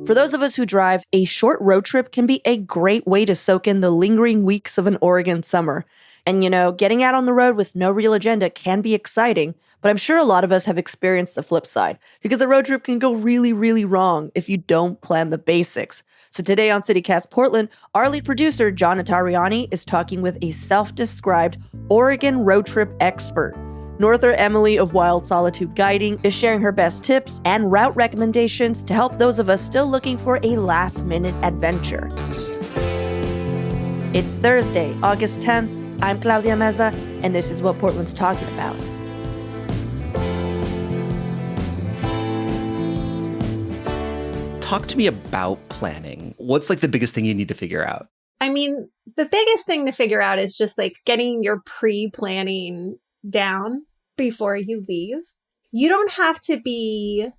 For those of us who drive, a short road trip can be a great way to soak in the lingering weeks of an Oregon summer. And getting out on the road with no real agenda can be exciting, but I'm sure a lot of us have experienced the flip side, because a road trip can go really, really wrong if you don't plan the basics. So today on CityCast Portland, our lead producer, John Notarianni, is talking with a self-described Oregon road trip expert. Norther Emily of Wild Solitude Guiding is sharing her best tips and route recommendations to help those of us still looking for a last-minute adventure. It's Thursday, August 10th. I'm Claudia Meza, and this is what Portland's talking about. Talk to me about planning. What's the biggest thing you need to figure out? I mean, the biggest thing to figure out is just getting your pre-planning down before you leave. You don't have to be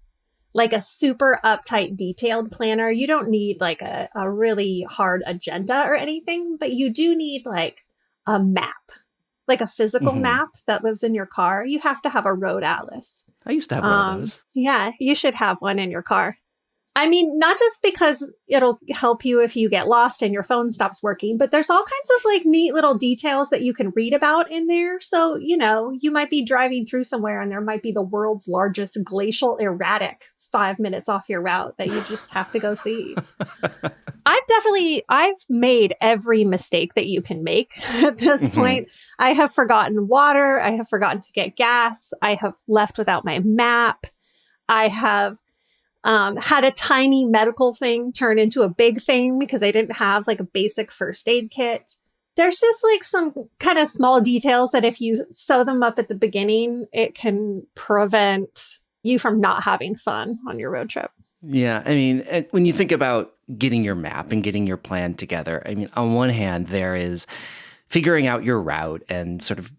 a super uptight detailed planner. You don't need a really hard agenda or anything, but you do need a map, a physical map that lives in your car. You have to have a road atlas. I used to have one of those. Yeah, you should have one in your car. I mean, not just because it'll help you if you get lost and your phone stops working, but there's all kinds of neat little details that you can read about in there. So, you might be driving through somewhere and there might be the world's largest glacial erratic 5 minutes off your route that you just have to go see. I've made every mistake that you can make at this point. I have forgotten water. I have forgotten to get gas. I have left without my map. I have had a tiny medical thing turn into a big thing because I didn't have a basic first aid kit. There's just some kind of small details that if you sew them up at the beginning, it can prevent you from not having fun on your road trip. Yeah. I mean, when you think about getting your map and getting your plan together, I mean, on one hand, there is figuring out your route and sort of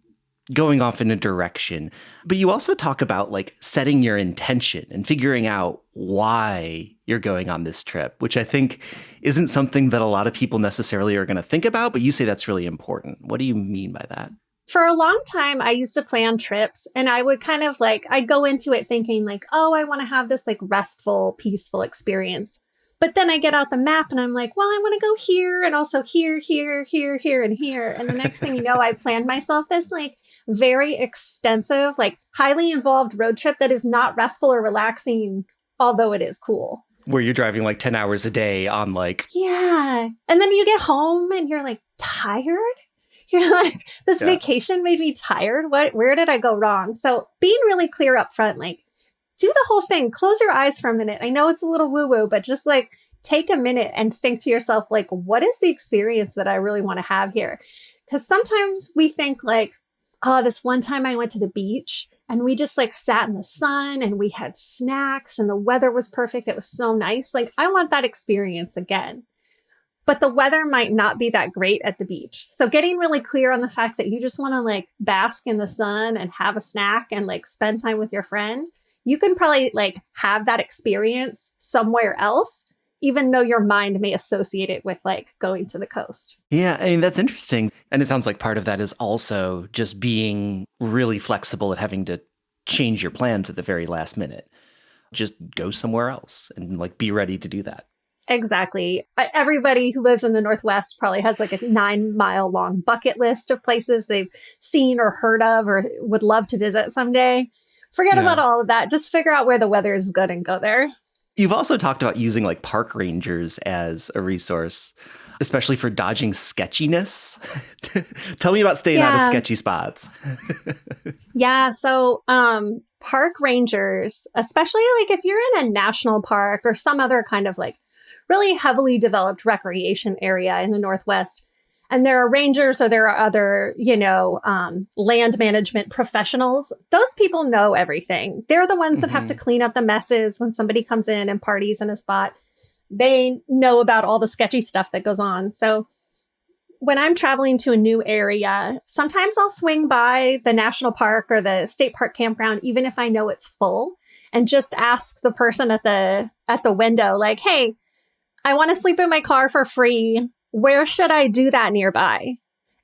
going off in a direction. But you also talk about setting your intention and figuring out why you're going on this trip, which I think isn't something that a lot of people necessarily are going to think about, but you say that's really important. What do you mean by that? For a long time, I used to plan trips and I would kind of I'd go into it thinking oh, I want to have this restful, peaceful experience. But then I get out the map and I'm well, I want to go here and also here, here, here, here, and here. And the next thing you know, I planned myself this very extensive, highly involved road trip that is not restful or relaxing, although it is cool. Where you're driving 10 hours a day on Yeah. And then you get home and you're tired. You're this vacation made me tired. Where did I go wrong? So being really clear up front, do the whole thing. Close your eyes for a minute. I know it's a little woo-woo, but just take a minute and think to yourself, what is the experience that I really want to have here? Because sometimes we think oh, this one time I went to the beach and we just sat in the sun and we had snacks and the weather was perfect. It was so nice. I want that experience again. But the weather might not be that great at the beach. So getting really clear on the fact that you just want to bask in the sun and have a snack and spend time with your friend, you can probably have that experience somewhere else, even though your mind may associate it with going to the coast. Yeah, I mean, that's interesting. And it sounds like part of that is also just being really flexible at having to change your plans at the very last minute. Just go somewhere else and be ready to do that. Exactly. Everybody who lives in the Northwest probably has a 9-mile long bucket list of places they've seen or heard of or would love to visit someday. Forget about all of that. Just figure out where the weather is good and go there. You've also talked about using park rangers as a resource, especially for dodging sketchiness. Tell me about staying out of sketchy spots. Yeah. So park rangers, especially if you're in a national park or some other kind of really heavily developed recreation area in the Northwest, and there are rangers or there are other, land management professionals. Those people know everything. They're the ones that have to clean up the messes when somebody comes in and parties in a spot. They know about all the sketchy stuff that goes on. So when I'm traveling to a new area, sometimes I'll swing by the national park or the state park campground, even if I know it's full, and just ask the person at the window, hey, I want to sleep in my car for free. Where should I do that nearby?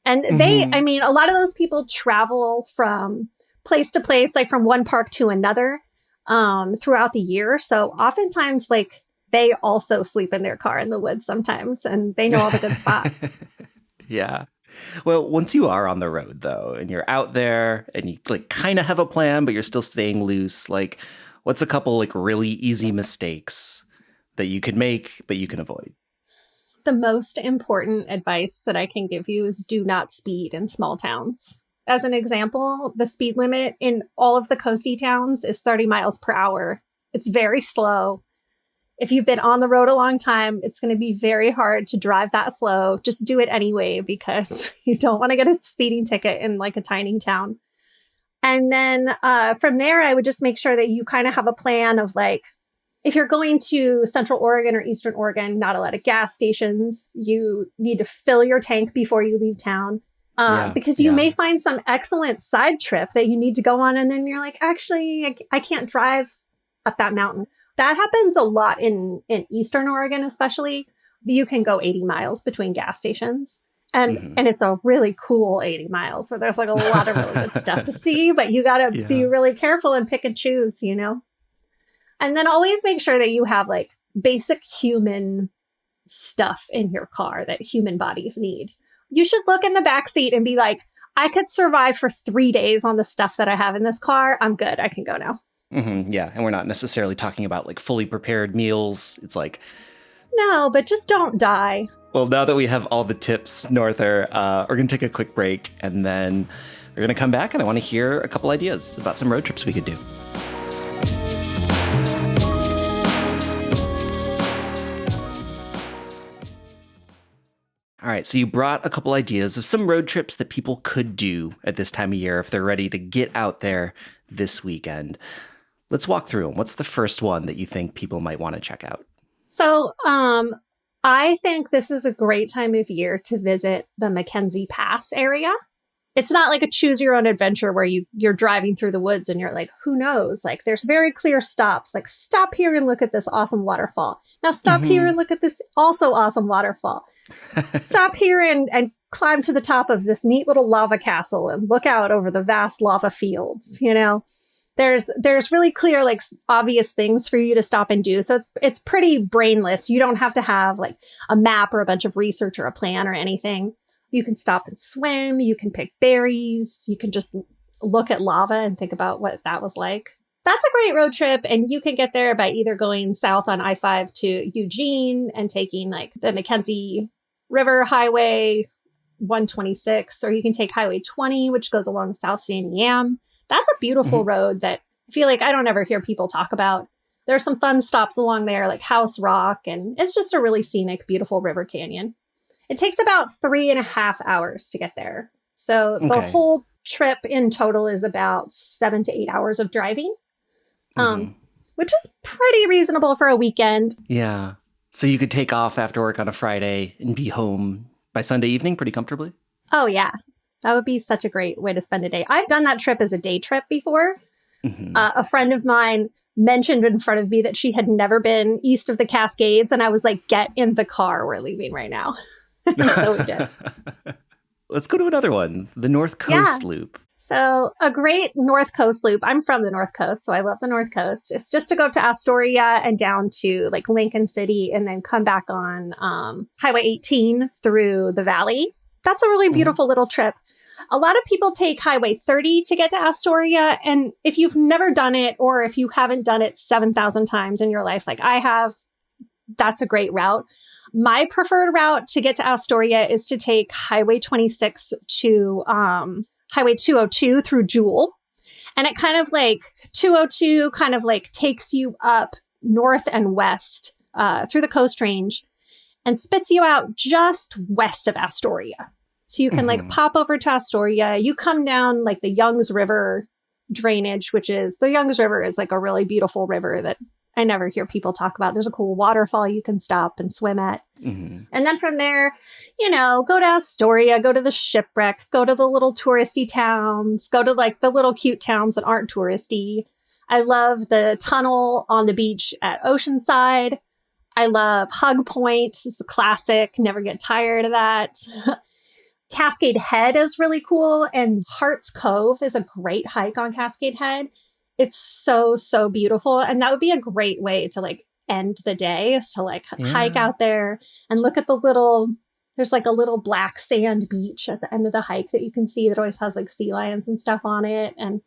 And a lot of those people travel from place to place, from one park to another throughout the year. So oftentimes, they they also sleep in their car in the woods sometimes, and they know all the good spots. Yeah. Well, once you are on the road though, and you're out there and you like kind of have a plan, but you're still staying loose, like what's a couple like really easy mistakes that you could make, but you can avoid? The most important advice that I can give you is do not speed in small towns. As an example, the speed limit in all of the coasty towns is 30 miles per hour. It's very slow. If you've been on the road a long time, it's going to be very hard to drive that slow. Just do it anyway, because you don't want to get a speeding ticket in like a tiny town. And then from there, I would just make sure that you kind of have a plan of like, if you're going to Central Oregon or Eastern Oregon, not a lot of gas stations. You need to fill your tank before you leave town. Because you may find some excellent side trip that you need to go on. And then you're like, actually, I can't drive up that mountain. That happens a lot in Eastern Oregon, especially. You can go 80 miles between gas stations. And it's a really cool 80 miles where there's like a lot of really good stuff to see. But you got to be really careful and pick and choose, you know? And then always make sure that you have like basic human stuff in your car that human bodies need. You should look in the back seat and be like, I could survive for 3 days on the stuff that I have in this car. I'm good. I can go now. Yeah. And we're not necessarily talking about like fully prepared meals. It's like, no, but just don't die. Well, now that we have all the tips, Norther, we're going to take a quick break and then we're going to come back and I want to hear a couple ideas about some road trips we could do. All right, so you brought a couple ideas of some road trips that people could do at this time of year if they're ready to get out there this weekend. Let's walk through them. What's the first one that you think people might want to check out? So I think this is a great time of year to visit the Mackenzie Pass area. It's not like a choose your own adventure where you're driving through the woods and you're like, who knows? Like there's very clear stops, like stop here and look at this awesome waterfall. Now stop here and look at this also awesome waterfall. Stop here and climb to the top of this neat little lava castle and look out over the vast lava fields. You know, there's really clear, like obvious things for you to stop and do. So it's pretty brainless. You don't have to have like a map or a bunch of research or a plan or anything. You can stop and swim. You can pick berries. You can just look at lava and think about what that was like. That's a great road trip. And you can get there by either going south on I-5 to Eugene and taking like the Mackenzie River Highway 126, or you can take Highway 20, which goes along South Sandy Am. That's a beautiful road that I feel like I don't ever hear people talk about. There's some fun stops along there like House Rock, and it's just a really scenic, beautiful river canyon. It takes about 3.5 hours to get there. So the whole trip in total is about 7 to 8 hours of driving, which is pretty reasonable for a weekend. Yeah. So you could take off after work on a Friday and be home by Sunday evening pretty comfortably? Oh, yeah. That would be such a great way to spend a day. I've done that trip as a day trip before. A friend of mine mentioned in front of me that she had never been east of the Cascades. And I was like, get in the car. We're leaving right now. So we did. Let's go to another one, the North Coast Loop. So a great North Coast loop. I'm from the North Coast, so I love the North Coast. It's just to go up to Astoria and down to like Lincoln City and then come back on Highway 18 through the valley. That's a really beautiful little trip. A lot of people take Highway 30 to get to Astoria. And if you've never done it, or if you haven't done it 7,000 times in your life, like I have, that's a great route. My preferred route to get to Astoria is to take Highway 26 to Highway 202 through Jewel. And it kind of like 202 kind of like takes you up north and west through the Coast Range and spits you out just west of Astoria. So you can like pop over to Astoria. You come down like the Youngs River drainage, which is the Youngs River is like a really beautiful river that I never hear people talk about. There's a cool waterfall you can stop and swim at. And then from there, you know, go to Astoria, go to the shipwreck, go to the little touristy towns, go to like the little cute towns that aren't touristy. I love the tunnel on the beach at Oceanside. I love Hug Point. It's the classic. Never get tired of that. Cascade Head is really cool. And Hearts Cove is a great hike on Cascade Head. It's so, so beautiful. And that would be a great way to like end the day is to like hike Yeah. out there and look at there's like a little black sand beach at the end of the hike that you can see that always has like sea lions and stuff on it. And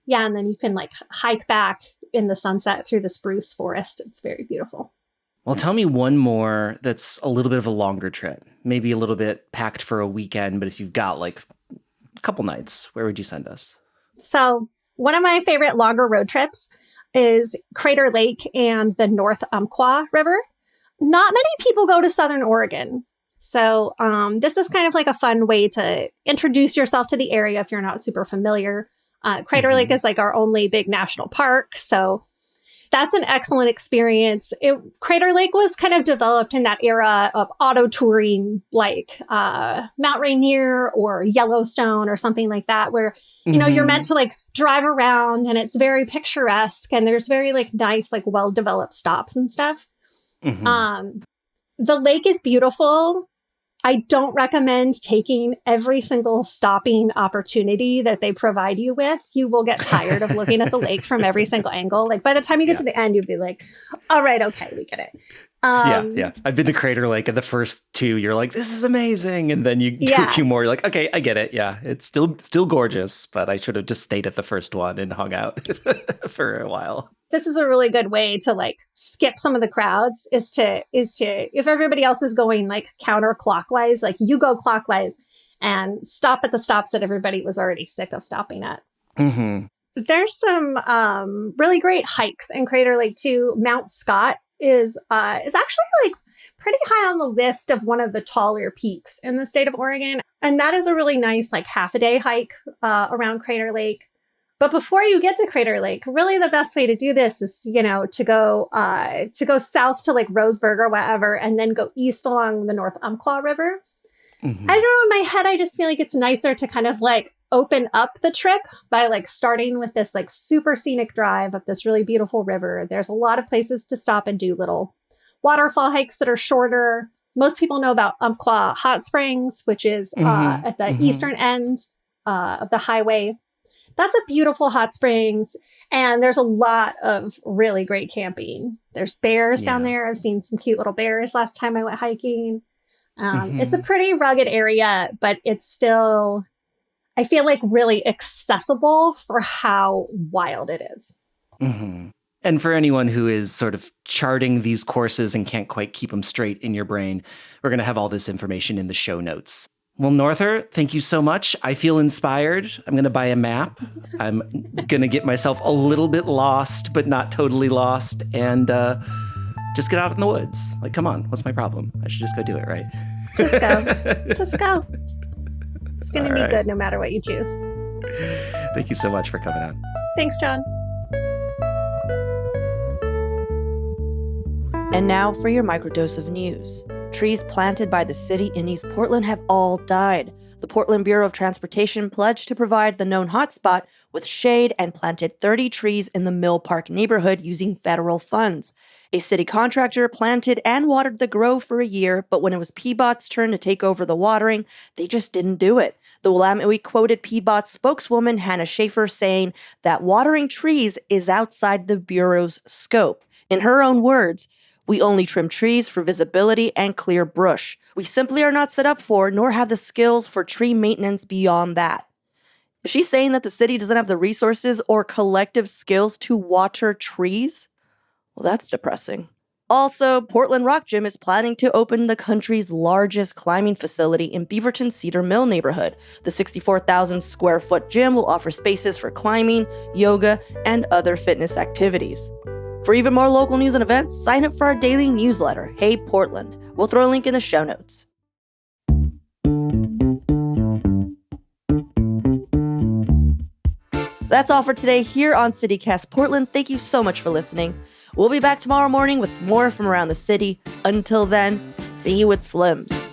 yeah, and then you can like hike back in the sunset through the spruce forest. It's very beautiful. Well, tell me one more that's a little bit of a longer trip, maybe a little bit packed for a weekend, but if you've got like a couple nights, where would you send us? So one of my favorite longer road trips is Crater Lake and the North Umpqua River. Not many people go to Southern Oregon. So this is kind of like a fun way to introduce yourself to the area if you're not super familiar. Crater Lake is like our only big national park. So that's an excellent experience. Crater Lake was kind of developed in that era of auto touring, like Mount Rainier or Yellowstone or something like that, where, you know, you're meant to like drive around and it's very picturesque and there's very like nice, like well-developed stops and stuff. The lake is beautiful. I don't recommend taking every single stopping opportunity that they provide you with. You will get tired of looking at the lake from every single angle. Like by the time you get to the end, you'll be like, all right, okay, we get it. Yeah. I've been to Crater Lake, and the first two, you're like, this is amazing. And then you do a few more, you're like, okay, I get it. Yeah, it's still gorgeous, but I should have just stayed at the first one and hung out for a while. This is a really good way to like skip some of the crowds is to if everybody else is going like counterclockwise, like you go clockwise and stop at the stops that everybody was already sick of stopping at. There's some really great hikes in Crater Lake too. Mount Scott is actually like pretty high on the list of one of the taller peaks in the state of Oregon. And that is a really nice like half a day hike around Crater Lake. But before you get to Crater Lake, really the best way to do this is, you know, to go south to like Roseburg or whatever, and then go east along the North Umpqua River. I don't know, in my head, I just feel like it's nicer to kind of like open up the trip by like starting with this like super scenic drive up this really beautiful river. There's a lot of places to stop and do little waterfall hikes that are shorter. Most people know about Umpqua Hot Springs, which is at the eastern end of the highway. That's a beautiful hot springs, and there's a lot of really great camping. There's bears down there. I've seen some cute little bears last time I went hiking. It's a pretty rugged area, but it's still, I feel like, really accessible for how wild it is. And for anyone who is sort of charting these courses and can't quite keep them straight in your brain, we're going to have all this information in the show notes. Well, Norther, thank you so much. I feel inspired. I'm going to buy a map. I'm going to get myself a little bit lost, but not totally lost, and just get out in the woods. Like, come on, what's my problem? I should just go do it, right? Just go. Just go. It's going to be good no matter what you choose. Thank you so much for coming on. Thanks, John. And now for your microdose of news. Trees planted by the city in East Portland have all died. The Portland Bureau of Transportation pledged to provide the known hotspot with shade and planted 30 trees in the Mill Park neighborhood using federal funds. A city contractor planted and watered the grove for a year, but when it was PBOT's turn to take over the watering, they just didn't do it. The Willamette Week quoted PBOT spokeswoman Hannah Schaefer saying that watering trees is outside the Bureau's scope. In her own words, "We only trim trees for visibility and clear brush. We simply are not set up for, nor have the skills for tree maintenance beyond that." Is she saying that the city doesn't have the resources or collective skills to water trees? Well, that's depressing. Also, Portland Rock Gym is planning to open the country's largest climbing facility in Beaverton Cedar Mill neighborhood. The 64,000 square foot gym will offer spaces for climbing, yoga, and other fitness activities. For even more local news and events, sign up for our daily newsletter, Hey Portland. We'll throw a link in the show notes. That's all for today here on CityCast Portland. Thank you so much for listening. We'll be back tomorrow morning with more from around the city. Until then, see you at Slim's.